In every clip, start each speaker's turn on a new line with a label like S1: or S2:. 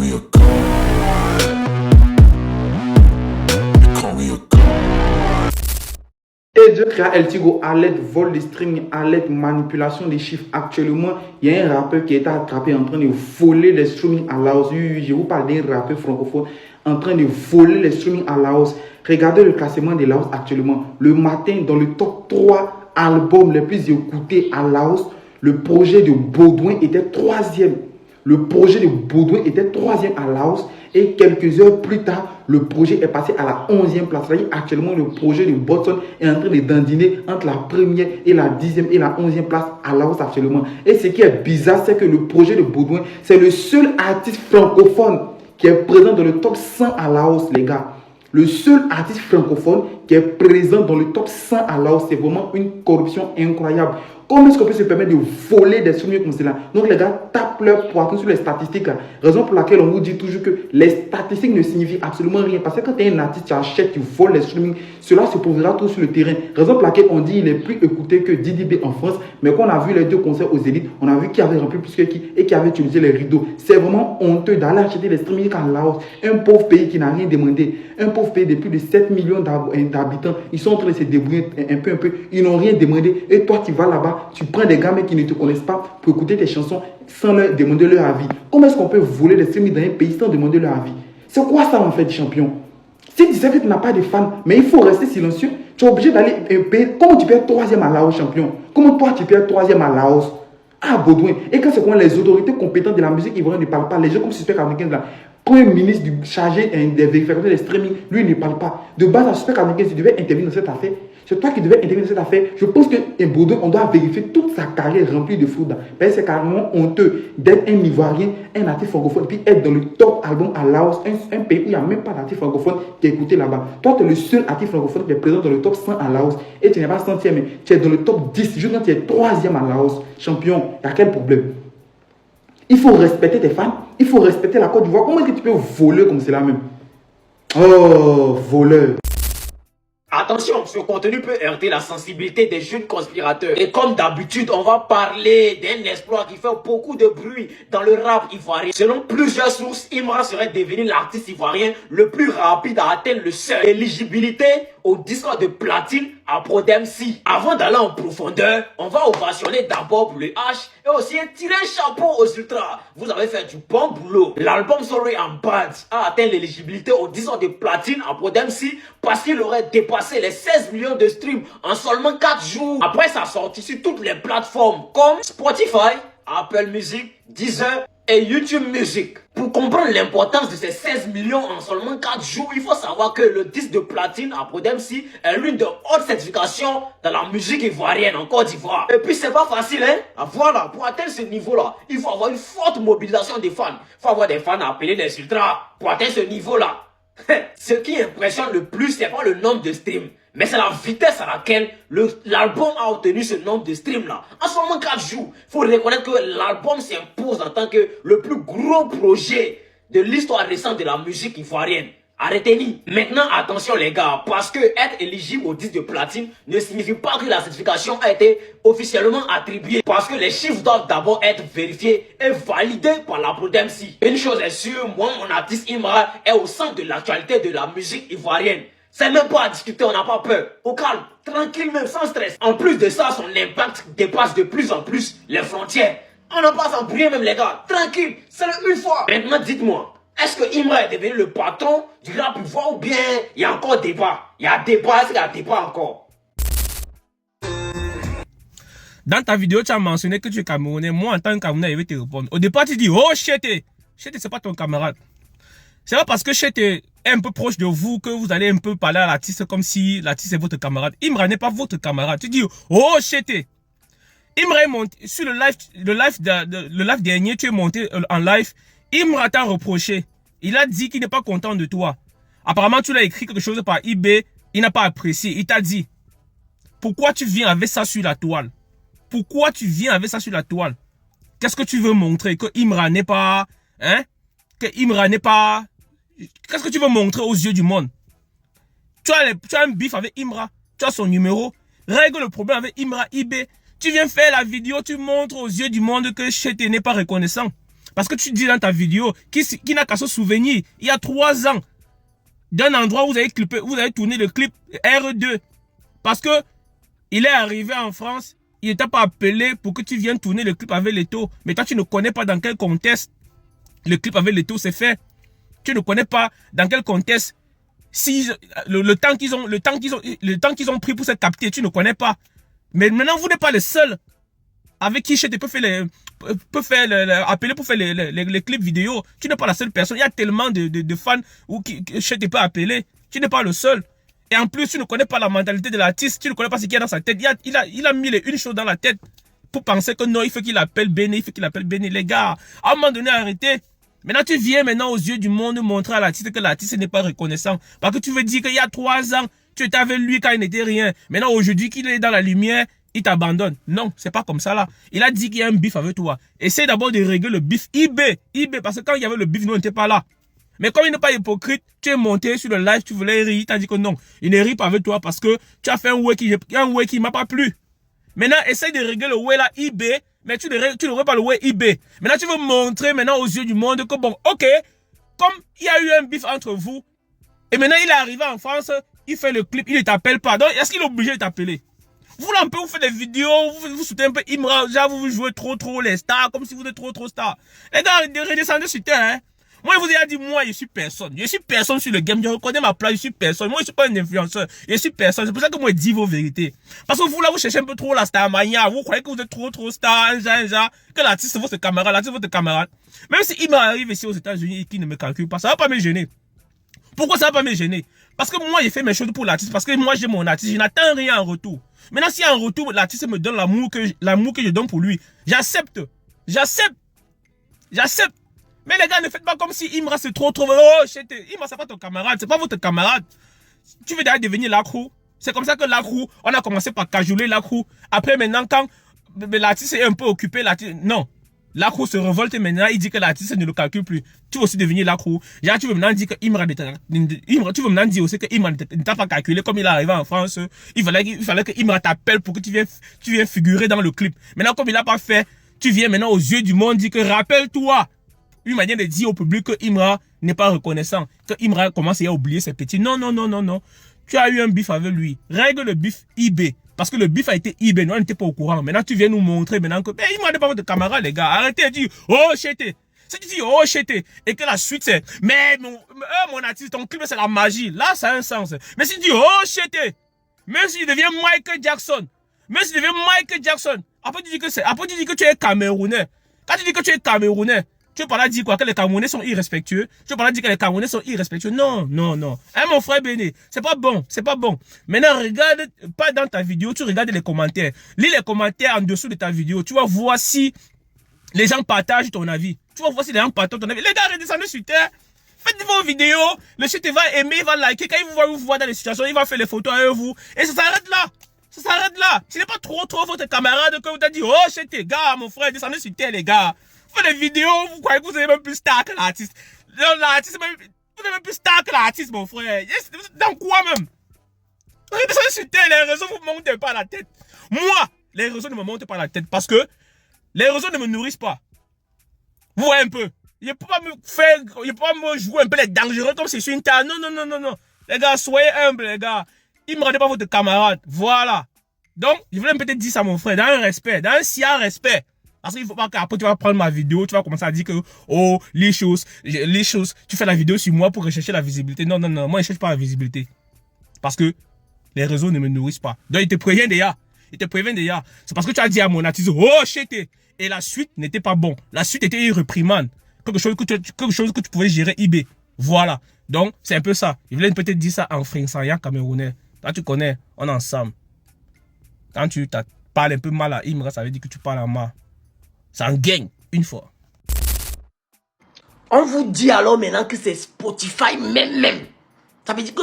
S1: me a god. They call me a god.
S2: Et de créer El Tigo à l'aide vol de streaming, à l'aide manipulation des chiffres. Actuellement, il y a un rappeur qui est attrapé en train de voler les streaming à Laos. Oui, je vous parle d'un rappeur francophone en train de voler les streaming à Laos. Regardez le classement de Laos actuellement. Le matin, dans le top 3 albums les plus écoutés à Laos, le projet de Baudouin était troisième. Le projet de Baudouin était troisième à Laos. Et quelques heures plus tard, le projet est passé à la 11e place. C'est-à-dire actuellement, le projet de Botson est en train de dandiner entre la première et la 10e et la 11e place à Laos actuellement. Et ce qui est bizarre, c'est que le projet de Baudouin, c'est le seul artiste francophone qui est présent dans le top 100 à Laos, les gars. Le seul artiste francophone qui est présent dans le top 100 à Laos, c'est vraiment une corruption incroyable. Comment est-ce qu'on peut se permettre de voler des souvenirs comme cela? Donc les gars tapent leur poitrine sur les statistiques là. Raison pour laquelle on vous dit toujours que les statistiques ne signifient absolument rien. Parce que quand tu es un artiste, tu achètes, tu voles les streamings, cela se prouvera tout sur le terrain. Raison pour laquelle on dit qu'il est plus écouté que Didi B en France. Mais quand on a vu les deux concerts aux Zénith, on a vu qui avait rempli plus que qui et qui avait utilisé les rideaux. C'est vraiment honteux d'aller acheter les streamings en Laos. Un pauvre pays qui n'a rien demandé. Un pauvre pays de plus de 7 millions d'habitants. Ils sont en train de se débrouiller un peu. Ils n'ont rien demandé. Et toi, tu vas là-bas. Tu prends des gamins qui ne te connaissent pas pour écouter tes chansons sans leur demander leur avis. Comment est-ce qu'on peut voler des streamings dans un pays sans demander leur avis? C'est quoi ça en fait, champion? Si tu sais que tu n'as pas de fans, mais il faut rester silencieux, tu es obligé d'aller payer. Comment tu peux être troisième à Laos, champion? Comment toi tu peux être troisième à Laos? Ah, Baudouin. Et quand c'est quoi les autorités compétentes de la musique ivoirienne ne parlent pas, les gens comme Suspect 95 là, Premier ministre chargé des vérificateurs des streaming, lui il ne parle pas. De base, à Suspect 95, il devait intervenir dans cette affaire. C'est toi qui devais intervenir dans cette affaire. Je pense qu'un Baudouin, on doit vérifier toute sa carrière remplie de fraude. Parce que c'est carrément honteux d'être un Ivoirien, un artiste francophone, puis être dans le top album à Laos, un pays où il n'y a même pas d'artiste francophone qui est écouté là-bas. Toi, tu es le seul artiste francophone qui est présent dans le top 100 à Laos. Et tu n'es pas centième, mais tu es dans le top 10. Juste quand tu es troisième à Laos. Champion, il y a quel problème? Il faut respecter tes fans. Il faut respecter la Côte d'Ivoire. Comment est-ce que tu peux voler comme cela même? Oh, voleur.
S3: Attention, ce contenu peut heurter la sensibilité des jeunes conspirateurs. Et comme d'habitude, on va parler d'un exploit qui fait beaucoup de bruit dans le rap ivoirien. Selon plusieurs sources, Imra serait devenu l'artiste ivoirien le plus rapide à atteindre le seuil d'éligibilité au disque de platine à ProdMC. Avant d'aller en profondeur, on va ovationner d'abord pour le H et aussi tirer un chapeau aux ultras. Vous avez fait du bon boulot. L'album Sorry I'm Bad a atteint l'éligibilité au disque de platine à ProdMC parce qu'il aurait dépassé les 16 millions de streams en seulement 4 jours. Après sa sortie sur toutes les plateformes comme Spotify, Apple Music, Deezer et YouTube Music. Pour comprendre l'importance de ces 16 millions en seulement 4 jours, il faut savoir que le disque de platine à ProdMC est l'une des hautes certifications dans la musique ivoirienne en Côte d'Ivoire. Et puis c'est pas facile, hein. Voilà, pour atteindre ce niveau-là, il faut avoir une forte mobilisation des fans. Il faut avoir des fans appelés des ultras pour atteindre ce niveau-là. Ce qui impressionne le plus, c'est pas le nombre de streams, mais c'est la vitesse à laquelle l'album a obtenu ce nombre de streams là. En seulement 4 jours, il faut reconnaître que l'album s'impose en tant que le plus gros projet de l'histoire récente de la musique ivoirienne. Arrêtez-y. Maintenant, attention les gars, parce que être éligible au disque de platine ne signifie pas que la certification a été officiellement attribuée. Parce que les chiffres doivent d'abord être vérifiés et validés par la ProdMC. Une chose est sûre, moi, mon artiste Imra est au centre de l'actualité de la musique ivoirienne. C'est même pas à discuter, on n'a pas peur. Au calme, tranquille même, sans stress. En plus de ça, son impact dépasse de plus en plus les frontières. On n'a pas à s'embrouiller même les gars, tranquille, c'est une fois. Maintenant, dites-moi. Est-ce que Imra est devenu le patron du rap ivoirien ou bien il y a encore débat? Il y a débat, est-ce qu'il y a débat encore?
S4: Dans ta vidéo, tu as mentionné que tu es Camerounais. Moi, en tant que Camerounais, je vais te répondre. Au départ, tu dis, oh, Chété. Chété, c'est pas ton camarade. C'est pas parce que Chété est un peu proche de vous que vous allez un peu parler à l'artiste comme si l'artiste est votre camarade. Imra n'est pas votre camarade. Tu dis, oh, Chété. Imra est monté sur le live dernier, tu es monté en live. Imra t'a reproché. Il a dit qu'il n'est pas content de toi. Apparemment, tu l'as écrit quelque chose par eBay. Il n'a pas apprécié. Il t'a dit, pourquoi tu viens avec ça sur la toile? Pourquoi tu viens avec ça sur la toile? Qu'est-ce que tu veux montrer? Que Imra n'est pas... Hein? Que Imra n'est pas... Qu'est-ce que tu veux montrer aux yeux du monde? Tu as un bif avec Imra. Tu as son numéro. Règle le problème avec Imra eBay. Tu viens faire la vidéo, tu montres aux yeux du monde que Chété n'est pas reconnaissant. Parce que tu dis dans ta vidéo qui n'a qu'à se souvenir, il y a 3 ans, d'un endroit où vous avez tourné le clip R2. Parce que il est arrivé en France, il n'était pas appelé pour que tu viennes tourner le clip avec Leto. Mais toi, tu ne connais pas dans quel contexte le clip avec Leto s'est fait. Tu ne connais pas dans quel contexte si le temps qu'ils ont pris pour se capter, tu ne connais pas. Mais maintenant, vous n'êtes pas le seul avec qui Chété peut appeler pour faire les clips vidéo. Tu n'es pas la seule personne. Il y a tellement de fans où Chété peut appeler. Tu n'es pas le seul. Et en plus, tu ne connais pas la mentalité de l'artiste. Tu ne connais pas ce qu'il y a dans sa tête. Il a mis une chose dans la tête pour penser que non, il faut qu'il appelle Béné. Il faut qu'il appelle Béné. Les gars, à un moment donné, arrêtez. Maintenant, tu viens maintenant aux yeux du monde montrer à l'artiste que l'artiste n'est pas reconnaissant. Parce que tu veux dire qu'il y a 3 ans, tu étais avec lui quand il n'était rien. Maintenant, aujourd'hui qu'il est dans la lumière, il t'abandonne. Non, c'est pas comme ça là. Il a dit qu'il y a un bif avec toi. Essaye d'abord de régler le bif IB, parce que quand il y avait le bif, nous on n'était pas là. Mais comme il n'est pas hypocrite, tu es monté sur le live, tu voulais rire, il t'a dit que non, il ne rit pas avec toi parce que tu as fait un way qui m'a pas plu. Maintenant, essaye de régler le way là IB, mais tu ne règles pas le way IB. Maintenant, tu veux montrer maintenant aux yeux du monde que bon, ok, comme il y a eu un bif entre vous, et maintenant il est arrivé en France, il fait le clip, il ne t'appelle pas. Donc, est-ce qu'il est obligé de t'appeler? Vous là, un peu, vous faites des vidéos, vous soutenez un peu Imra, genre vous jouez trop les stars, comme si vous êtes trop stars. Les gars, redescendez sur terre, hein. Moi, je vous ai dit, moi, je suis personne. Je suis personne sur le game. Je reconnais ma place, je suis personne. Moi, je suis pas un influenceur. Je suis personne. C'est pour ça que moi, je dis vos vérités. Parce que vous, là, vous cherchez un peu trop la star mania. Vous croyez que vous êtes trop star, que l'artiste, c'est votre camarade, Même si il m'arrive ici aux États-Unis et qu'il ne me calcule pas, ça va pas me gêner. Pourquoi ça va pas me gêner? Parce que moi, j'ai fait mes choses pour l'artiste. Parce que moi, j'ai mon artiste. Je n'attends rien en retour. Maintenant, si en retour, l'artiste me donne l'amour que je donne pour lui, j'accepte. Mais les gars, ne faites pas comme si Imra c'est trop. Oh, Chété, Imra c'est pas ton camarade, c'est pas votre camarade. Tu veux d'ailleurs devenir l'accro. C'est comme ça que l'accro, on a commencé par cajoler l'accro. Après maintenant, quand l'artiste est un peu occupé, non. L'accro se révolte maintenant, il dit que l'artiste ne le calcule plus. Tu veux aussi devenir l'accro. Tu veux maintenant dire que Imra, tu veux maintenant dire aussi que Imra ne t'a pas calculé comme il est arrivé en France. Il fallait que Imra t'appelle pour que tu viennes figurer dans le clip. Maintenant, comme il n'a pas fait, tu viens maintenant aux yeux du monde dire que rappelle-toi. Une manière de dire au public que Imra n'est pas reconnaissant. Que Imra commence à oublier ses petits. Non. Tu as eu un bif avec lui. Règle le bif IB. Parce que le bif a été IB. Nous, on n'était pas au courant. Maintenant, tu viens nous montrer maintenant que Imra n'est pas votre camarade, les gars. Arrêtez de dire, oh, Chété. Si tu dis, oh, Chété. Et que la suite, c'est, mais mon artiste, ton clip, c'est la magie. Là, ça a un sens. Mais si tu dis, oh, Chété. Même si tu deviens Michael Jackson. Après, tu dis que tu es Camerounais. Quand tu dis que tu es Camerounais, tu veux pas là dire quoi? Que les Camerounais sont irrespectueux? Tu veux pas là dire que les Camerounais sont irrespectueux? Non. Hein, mon frère Béné? C'est pas bon. Maintenant, regarde, pas dans ta vidéo, tu regardes les commentaires. Lis les commentaires en dessous de ta vidéo. Tu vas voir si les gens partagent ton avis. Les gars, redescendez sur terre. Faites vos vidéos. Le Chété va aimer, il va liker. Quand il vous voit dans les situations, il va faire les photos avec vous. Et ça s'arrête là. Ce n'est pas trop votre camarade que vous avez dit, oh, Chété, gars, mon frère, descendez sur terre, les gars. Vous faites des vidéos, vous croyez que vous êtes même plus star que l'artiste. L'artiste, vous êtes même plus star que l'artiste, mon frère. Dans quoi même? Descendez sur terre, les réseaux ne vous montent pas la tête. Moi, les réseaux ne me montent pas la tête parce que les réseaux ne me nourrissent pas. Vous voyez un peu. Il ne peut pas me jouer un peu les dangereux comme si je suis une star. Non. Les gars, soyez humbles, les gars. Il ne me rendait pas votre camarade. Voilà. Donc, je voulais peut-être dire ça à mon frère, dans un respect, dans un sincère respect. Parce qu'il ne faut pas qu'après tu vas prendre ma vidéo, tu vas commencer à dire que, oh, les choses, tu fais la vidéo sur moi pour rechercher la visibilité. Non, moi je ne cherche pas la visibilité. Parce que les réseaux ne me nourrissent pas. Donc il te prévient déjà. C'est parce que tu as dit à mon artiste, oh, Chété. Et la suite n'était pas bon. La suite était une réprimande. Quelque chose que tu pouvais gérer IB. Voilà. Donc, c'est un peu ça. Il voulait peut-être dire ça en français camerounais. Là, tu connais, on est ensemble. Quand tu parles un peu mal à Imra, ça veut dire que tu parles à moi. Ça en gagne une fois.
S3: On vous dit alors maintenant que c'est Spotify même. Ça veut dire que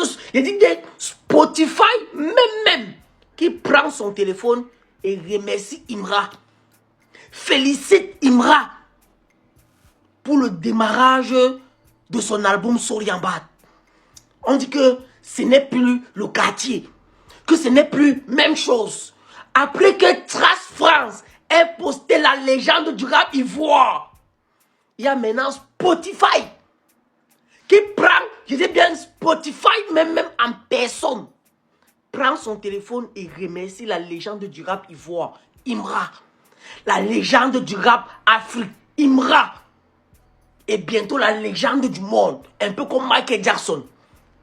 S3: Spotify même qui prend son téléphone et remercie Imra. Félicite Imra pour le démarrage de son album Soriambat. On dit que ce n'est plus le quartier, que ce n'est plus même chose. Après que Trace France ait posté la légende du rap ivoire, il y a maintenant Spotify qui prend, je dis bien Spotify, même en personne, prend son téléphone et remercie la légende du rap ivoire, Imra. La légende du rap Afrique, Imra. Et bientôt la légende du monde, un peu comme Michael Jackson.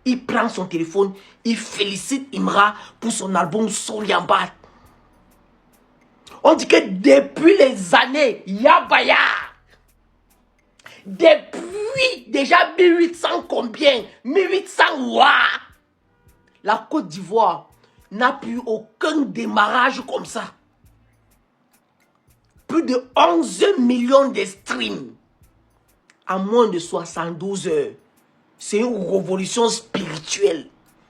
S3: Il prend son téléphone, il félicite Imra pour son album Soriambat. On dit que depuis les années Yabaya, depuis déjà 1800 combien, 1800 ouah, la Côte d'Ivoire n'a plus aucun démarrage comme ça. Plus de 11 millions de streams en moins de 72 heures. C'est une révolution spirituelle.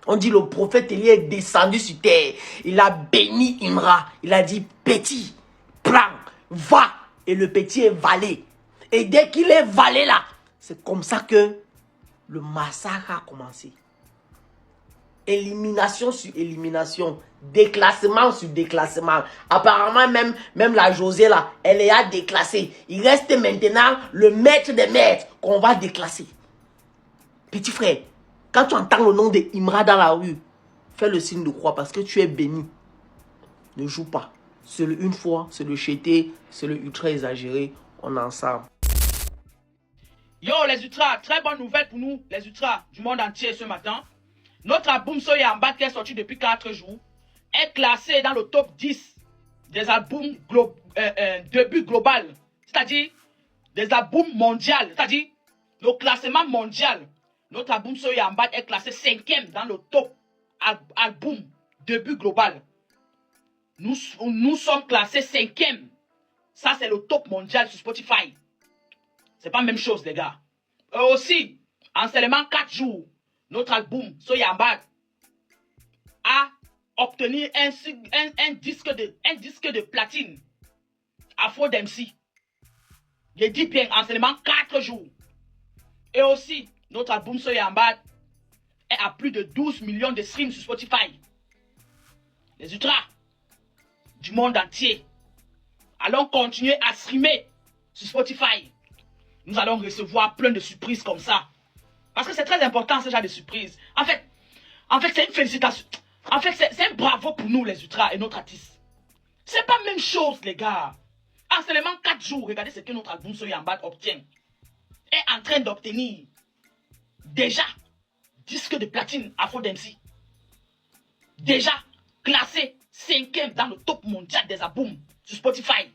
S3: On dit le prophète Élie est descendu sur terre. Il a béni Imra. Il a dit, petit, prends, va. Et le petit est valé. Et dès qu'il est valé là, c'est comme ça que le massacre a commencé. Élimination sur élimination. Déclassement sur déclassement. Apparemment, même la Josée là, elle est à déclasser. Il reste maintenant le maître des maîtres qu'on va déclasser. Petit frère, quand tu entends le nom de Imra dans la rue, fais le signe de croix parce que tu es béni. Ne joue pas. C'est le une fois, c'est le chété, c'est le ultra exagéré. On est ensemble.
S5: Yo les ultras, très bonne nouvelle pour nous, les ultras du monde entier ce matin. Notre album Soyambat qui est sorti depuis 4 jours est classé dans le top 10 des albums début global. C'est-à-dire des albums mondiaux. C'est-à-dire le classement mondial. Notre album Soyambat est classé 5e dans le top album début global. Nous sommes classés 5e. Ça c'est le top mondial sur Spotify. C'est pas la même chose, les gars. Eux aussi, en seulement 4 jours, notre album Soyambat a obtenu un disque de platine Afro d'MC. Je dis bien, en seulement 4 jours. Et aussi, notre album Soyambat est à plus de 12 millions de streams sur Spotify. Les ultras du monde entier, allons continuer à streamer sur Spotify. Nous allons recevoir plein de surprises comme ça. Parce que c'est très important ce genre de surprises. En fait c'est une félicitation. En fait, c'est un bravo pour nous les ultras et notre artiste. C'est pas la même chose les gars. En seulement 4 jours, regardez ce que notre album Soyambat obtient. Est en train d'obtenir déjà disque de platine Afro d'MC. Déjà classé 5e dans le top mondial des albums sur Spotify.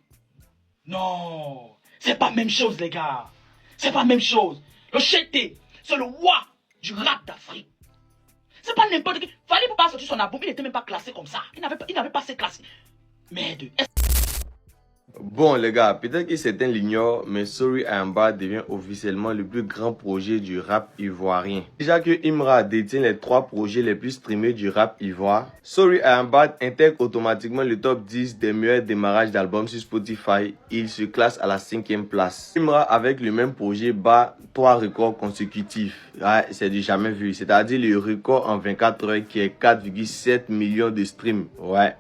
S5: Non, c'est pas la même chose les gars. C'est pas la même chose. Le Chété, c'est le roi du rap d'Afrique. C'est pas n'importe qui. Fallait pas sortir son album, il n'était même pas classé comme ça. Il n'avait pas assez classé. Merde.
S6: Bon les gars, peut-être que certains l'ignorent, mais Sorry I Am Bad devient officiellement le plus grand projet du rap ivoirien. Déjà que Imra détient les 3 projets les plus streamés du rap ivoire, Sorry I Am Bad intègre automatiquement le top 10 des meilleurs démarrages d'albums sur Spotify. Il se classe à la 5e place. Imra avec le même projet bat 3 records consécutifs. Ouais, c'est du jamais vu, c'est-à-dire le record en 24 heures qui est 4,7 millions de streams. Ouais.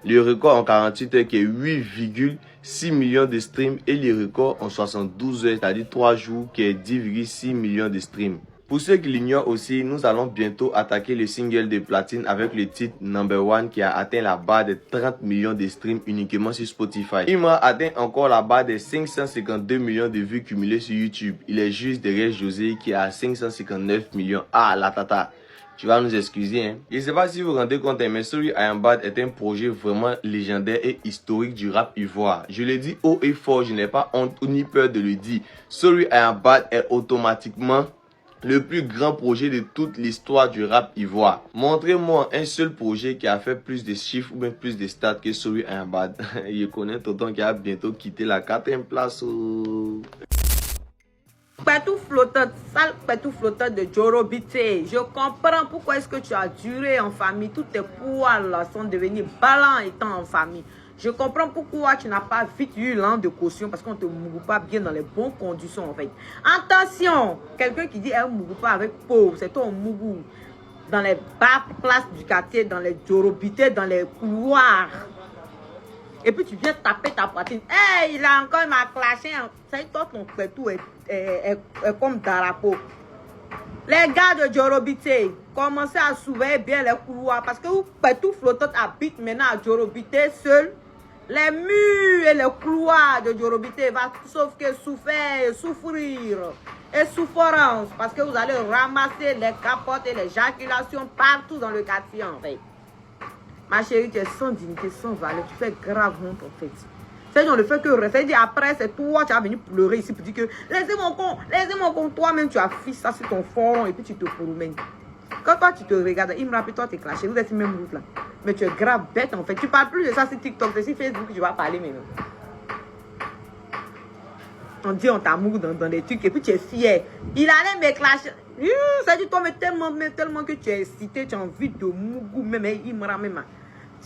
S6: Le record en 48 heures qui est 8,6 millions de streams et le record en 72 heures, c'est-à-dire 3 jours, qui est 10,6 millions de streams. Pour ceux qui l'ignorent aussi, nous allons bientôt attaquer le single de platine avec le titre Number One qui a atteint la barre de 30 millions de streams uniquement sur Spotify. Il m'a atteint encore la barre de 552 millions de vues cumulées sur YouTube. Il est juste derrière José qui a 559 millions. Ah la tata! Tu vas nous excuser, hein. Je ne sais pas si vous vous rendez compte, mais Sorry I Am Bad est un projet vraiment légendaire et historique du rap ivoire. Je le dis haut et fort, je n'ai pas honte ni peur de le dire. Sorry I Am Bad est automatiquement le plus grand projet de toute l'histoire du rap ivoire. Montrez-moi un seul projet qui a fait plus de chiffres ou même plus de stats que Sorry I Am Bad. Je connais Tonton qui a bientôt quitté la 4e place.
S7: Pétou flottant, sale pétou flottant de Jorobité. Je comprends pourquoi est-ce que tu as duré en famille. Tous tes poils sont devenus ballants étant en famille. Je comprends pourquoi tu n'as pas vite eu l'an de caution parce qu'on ne te mourut pas bien dans les bonnes conditions en fait. Attention, quelqu'un qui dit elle ne mourut pas avec pauvre, c'est toi mourou. Dans les bas places du quartier, dans les Jorobité, dans les couloirs. Et puis tu viens taper ta poitrine. Hey, il a encore m'a clashé. C'est toi ton pétou est comme Darapo. Les gars de Djorobité, commencez à surveiller bien les couloirs. Parce que vous pétou flottant habite maintenant à Djorobité seul. Les murs et les couloirs de Djorobité vont sauf que souffrir et souffrance. Parce que vous allez ramasser les capotes et les jaculations partout dans le quartier en fait. Ma chérie, tu es sans dignité, sans valeur. Tu fais grave honte en fait. C'est dans le fait que après, c'est toi, tu as venu pleurer ici pour dire que laissez-moi con, toi-même tu as fait ça sur ton forum et puis tu te promènes. Quand toi tu te regardes, il me rappelle toi tu es clashé, vous êtes sur même route là. Mais tu es grave bête en fait. Tu parles plus de ça sur TikTok, c'est sur Facebook que tu vas parler maintenant. On dit on t'amour dans des trucs et puis tu es fier. Il allait me clasher. Ça dit toi mais tellement que tu es excité, tu as envie de mougou même il me ramène.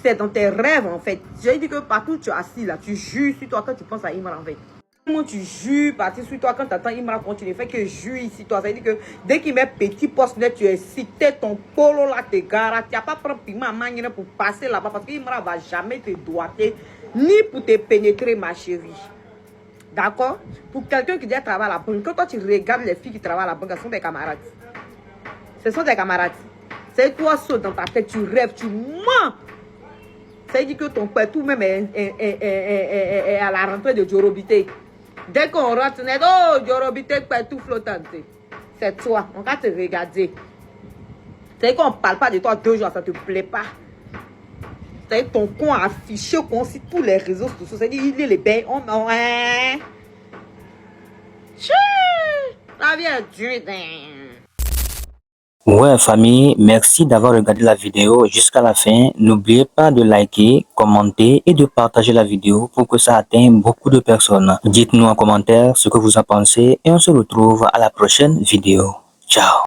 S7: C'est dans tes rêves en fait. J'ai dit que partout tu es assis là, tu jures sur toi quand tu penses à Imra en fait. Comment tu jures partir sur toi quand tu attends Imra continuer. Fait que jure ici toi. Ça veut dire que dès qu'il met petit poste là, tu es excité, ton polo là te gare. Tu n'as pas pris piment à manière pour passer là-bas parce qu'Imra va jamais te doiter ni pour te pénétrer ma chérie. D'accord? Pour quelqu'un qui dit travailler à la banque, quand toi tu regardes les filles qui travaillent à la banque, ce sont des camarades. Ce sont des camarades. C'est toi seul dans ta tête, tu rêves, tu mens. Ça veut dire que ton père tout même est à la rentrée de Djorobité. Dès qu'on rentre, on est oh Djorobité père tout flottante. C'est toi, on va te regarder. C'est qu'on ne parle pas de toi 2 jours, ça ne te plaît pas. C'est ton con affiché sur tous les réseaux sociaux. C'est-à-dire il est les bains. Ça vient du
S8: Ouais famille, merci d'avoir regardé la vidéo jusqu'à la fin. N'oubliez pas de liker, commenter et de partager la vidéo pour que ça atteigne beaucoup de personnes. Dites-nous en commentaire ce que vous en pensez et on se retrouve à la prochaine vidéo. Ciao.